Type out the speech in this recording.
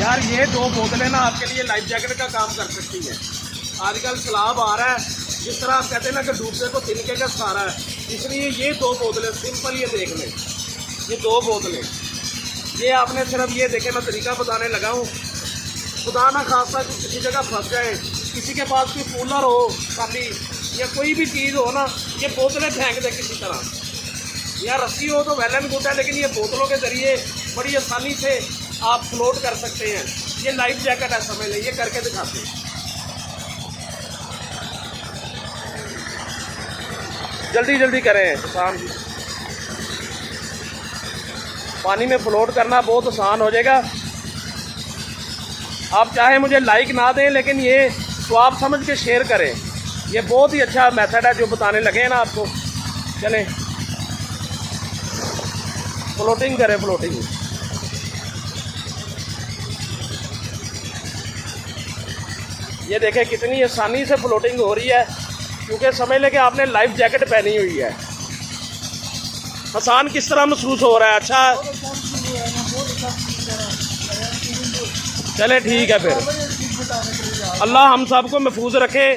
यार ये 2 बोतलें ना आपके लिए लाइफ जैकेट का काम कर सकती हैं। आजकल सैलाब आ रहा है, जिस तरह आप कहते हैं ना कि डूबने को तिनके का सहारा है, इसलिए ये 2 बोतलें सिंपल ये देख लें। ये 2 बोतलें, ये आपने सिर्फ ये देखें, मैं तरीका बताने लगा हूँ। खुदा ना खासा किसी जगह फंस जाए, किसी के पास कोई कूलर हो काफ़ी या कोई भी चीज़ हो ना, ये बोतलें फेंक दे किसी तरह, या रस्सी हो तो वेल एंड गुड है, लेकिन ये बोतलों के ज़रिए बड़ी आसानी से आप फ्लोट कर सकते हैं। ये लाइफ जैकेट है, समझ लें, ये करके दिखाते हैं। जल्दी जल्दी करें, आसान, पानी में फ्लोट करना बहुत आसान हो जाएगा। आप चाहे मुझे लाइक ना दें, लेकिन ये स्वाब समझ के शेयर करें। ये बहुत ही अच्छा मेथड है जो बताने लगे हैं ना आपको। चलें, फ्लोटिंग करें, फ्लोटिंग। ये देखें कितनी आसानी से फ्लोटिंग हो रही है, क्योंकि समझ लें कि आपने लाइफ जैकेट पहनी हुई है। आसान किस तरह महसूस हो रहा है? अच्छा, चले ठीक है फिर। अल्लाह हम सबको महफूज रखे।